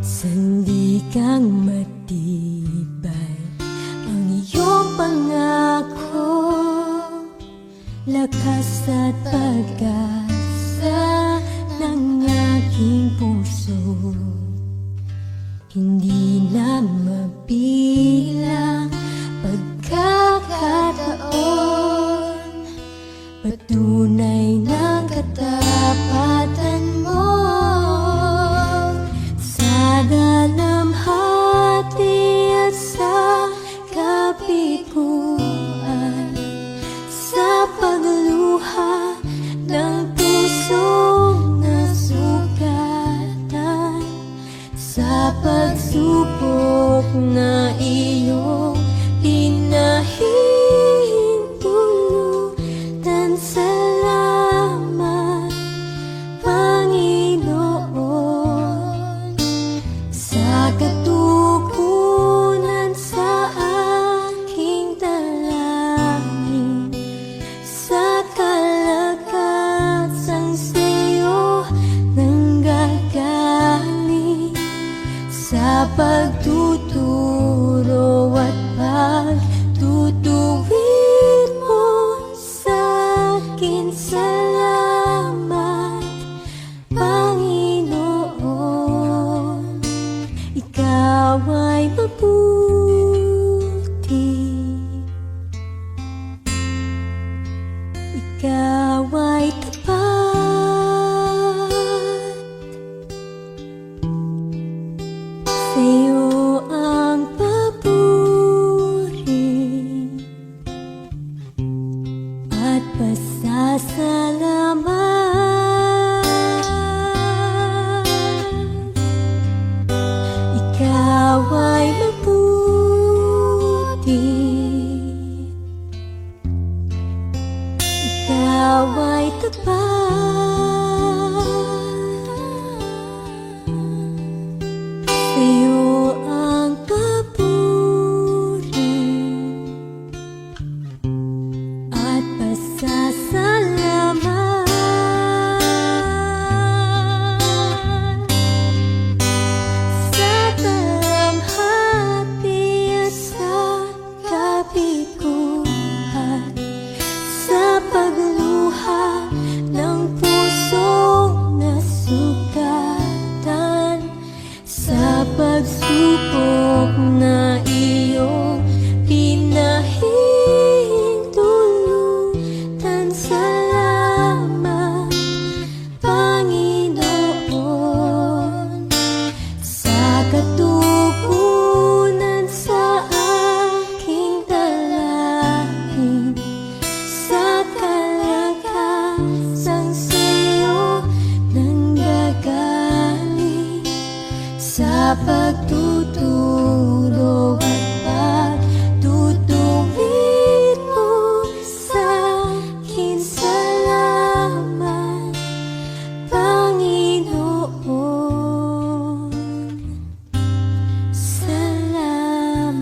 Sandigang matibay ang iyong lakas at pag-asa ng aking puso. Hindi na mabilang pagkakataon, patunay ng katapatan mo. Sa dalamhati at sa kapikuan, sa pagluha ng pusong nasugatan, sa pagsubok na iyong pinahintulutan. Salamat, Panginoon, sa katugunan sa aking dalangin, sa kalagatan sa'yo nanggagaling, sa pagtuturo at pagtutuwid mo sa'kin. Salamat, Panginoon, ikaw ay mabuti, ikaw ay tapat. Sa'yo ang papuri at pasasalamat. Ikaw ay mabuti, ikaw ay tapat. Sa'yo ang papuri at pasasalamat. Sa dalamhati at sa kapikuhan, sa pagluha ng pusong nasugatan, sa pagsubok na iyong pinahintulutan. Salamat, Panginoon, sa katugunan sa aking dalangin, sa kalagatan sa'yo nanggagaling, sa pagtuturo at pagtutuwid mo sa'kin. Salamat, Panginoon, salamat.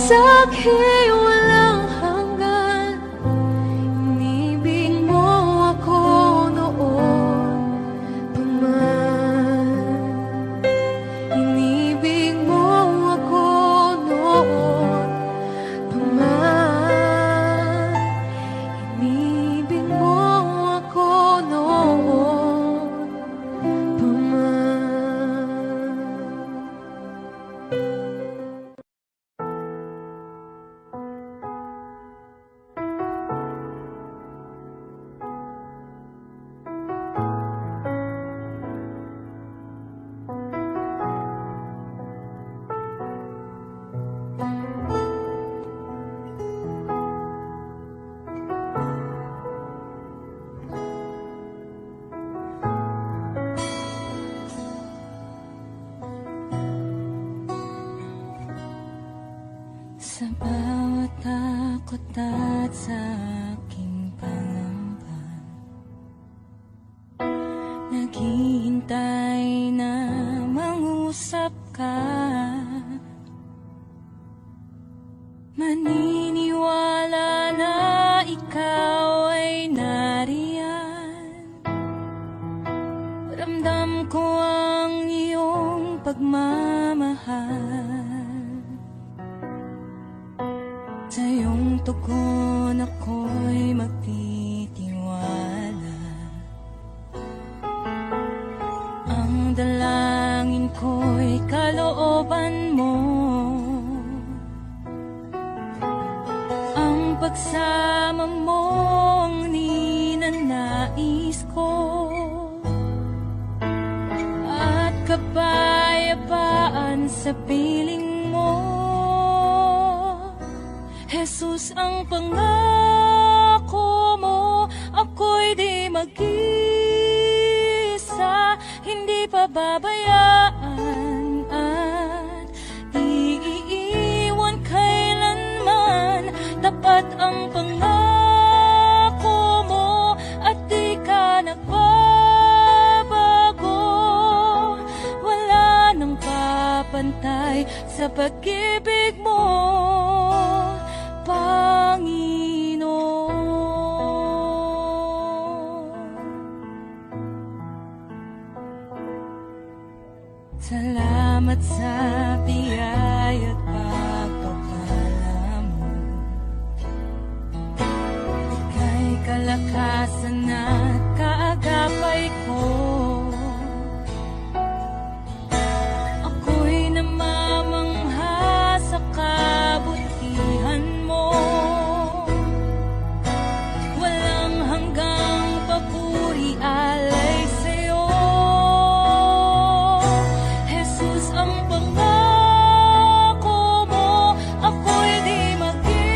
Sa'kin walang hanggan, inibig mo ako noon pa man. Inibig mo ako noon pa man. Inibig mo ako noon pa man. naghihintay na mangusap ka. Maniniwala na ikaw ay nariyan. Ramdam ko ang iyong pagmamahal. Sa iyong tugon ako'y magtitiwala. Ang dalangin ko'y kalooban mo. Ang pagsama mo ang ninanais ko. At kapayapaan sa piling mo. Jesus, ang pangako mo, ako'y di mag-isa, hindi pababayaan at di iiwan kailanman. Tapat ang pangako mo at di ka nagbabago. Wala nang papantay sa pag-ibig mo, Panginoon. Salamat sa biyaya at pagpapala mo. Ika'y kalakasan at kaagapay ko. Ako'y namamangha sa kabutihan mo. Walang hanggang papuri alay sa'yo. Jesus, ang pangako mo, ako'y di mag-isa,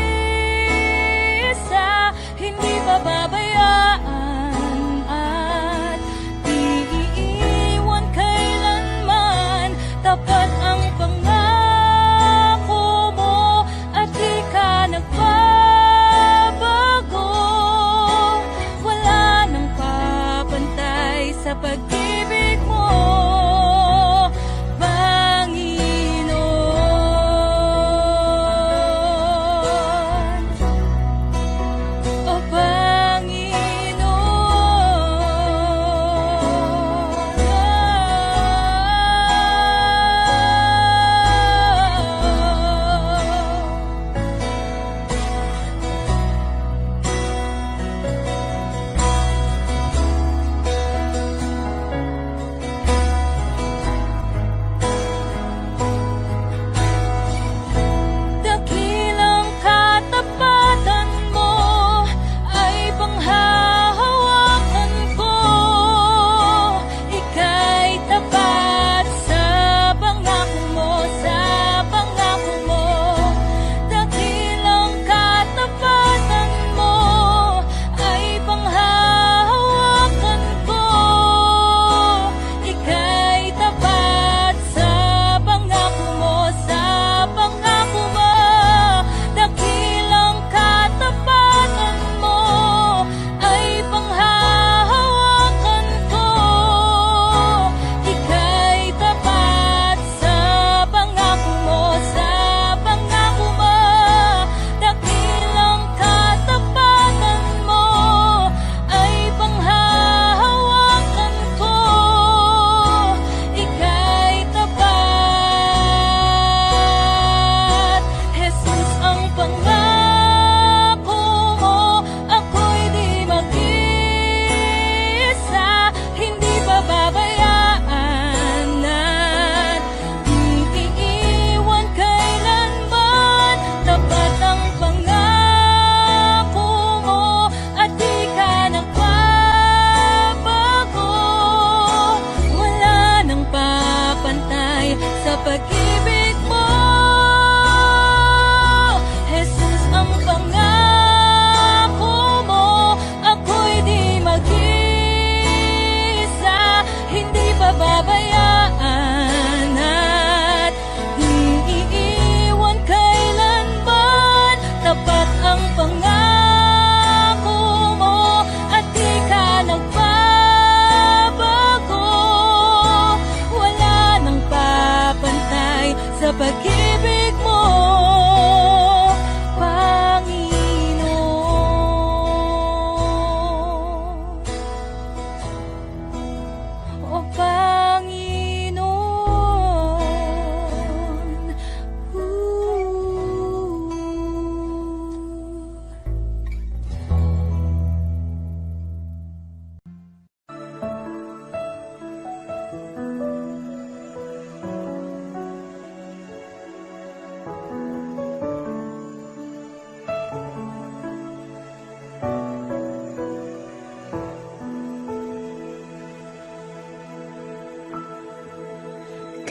hindi pababayaan at di iiwan kailanman. Tapat ang pangako mo at di ka nagbabago. Wala nang papantay sa pag-ibig mo, Panginoon. O Panginoon.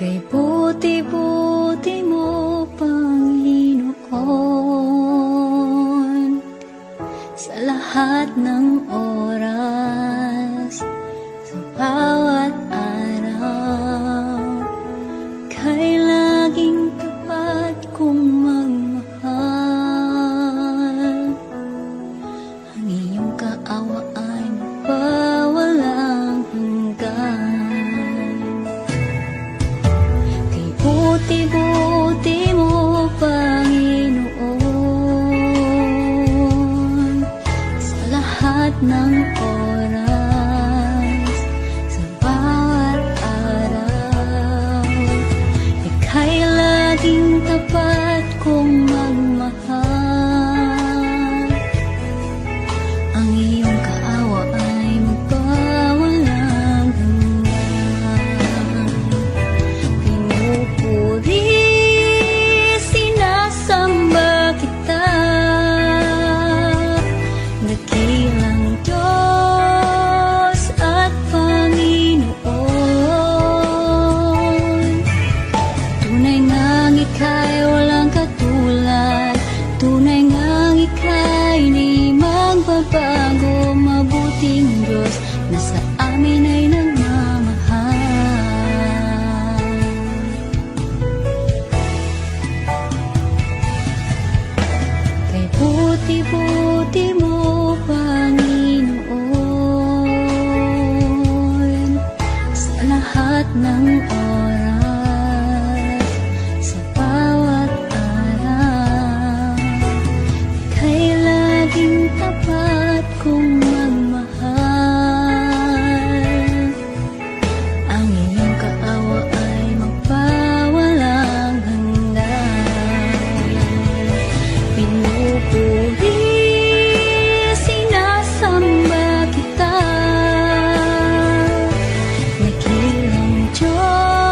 Kay buti-buti mo, Panginoon, sa lahat ng oras, sa bawat araw, kay laging tapat kong magmahal. Ang iyong kaawa ay mapawalang hanggan. Kay buti-buti mo, Panginoon, sa lahat ng oras, sa bawat araw, ika'y laging tapat kong magmahal. Ang iyong kaawa ay magpawalang hanggan. Pinupuri, sinasamba kita, dakilang Diyos at Panginoon. Tunay ngang ika'y walang katulad, tunay ngang ika'y di magbabago, mabuting Diyos na sa amin ay nagmamahal. Kay buti-buti mo, Panginoon, sa lahat ng oras, sa bawat araw, kay laging tapat kong magmahal. Ang iyong kaawa ay magpawalang hanggan. Pinupuri, sinasamba kita, dakilang Diyos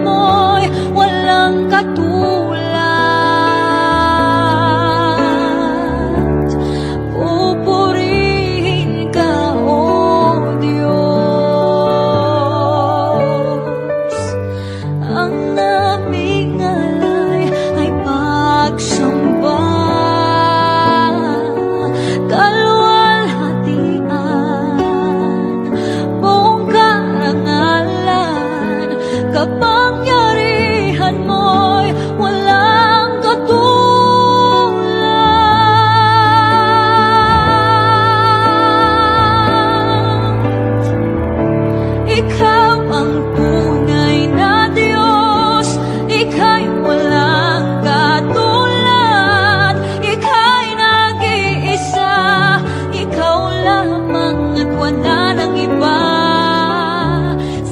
mo'y walang katulad. Pupurihin ka, O Diyos. Ang aming alay ay pagsamba, kaluwalhatian, buong karangalan, kapangyarihan mo'y walang katulad. Ikaw ang tunay na Diyos, ika'y walang katulad, ika'y nag-iisa, ikaw lamang at wala nang iba.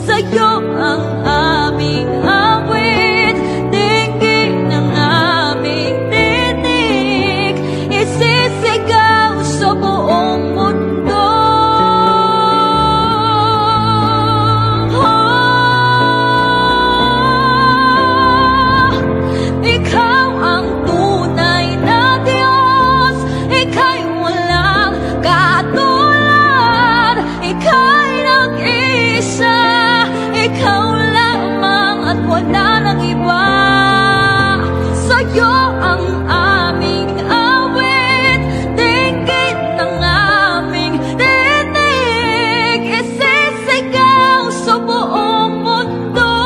Sa'yo ang aming awit, dinggin ang aming tinig, isisigaw sa buong mundo. Ikaw ang tunay na Diyos, ika'y walang katulad, ika'y nag-iisa, ikaw lamang at wala nang iba. Sa'yo ang aming awit, dinggin ang aming tinig, isisigaw sa buong mundo.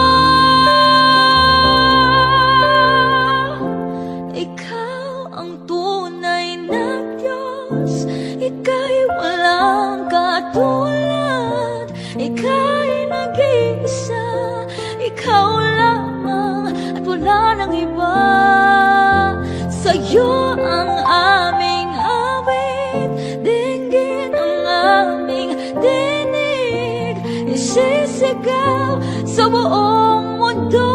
Ikaw ang tunay na Diyos, ika'y walang katulad, ika'y nag-iisa, ikaw lamang at wala nang iba. Sa'yo ang aming awit, dinggin ang aming tinig, isisigaw sa buong mundo.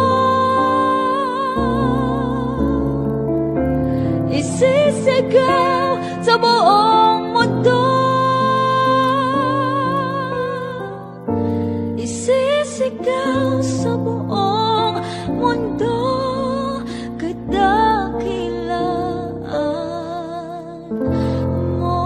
Isisigaw sa buong mundo. Isisigaw sa buong mundo, kadakilaan mo.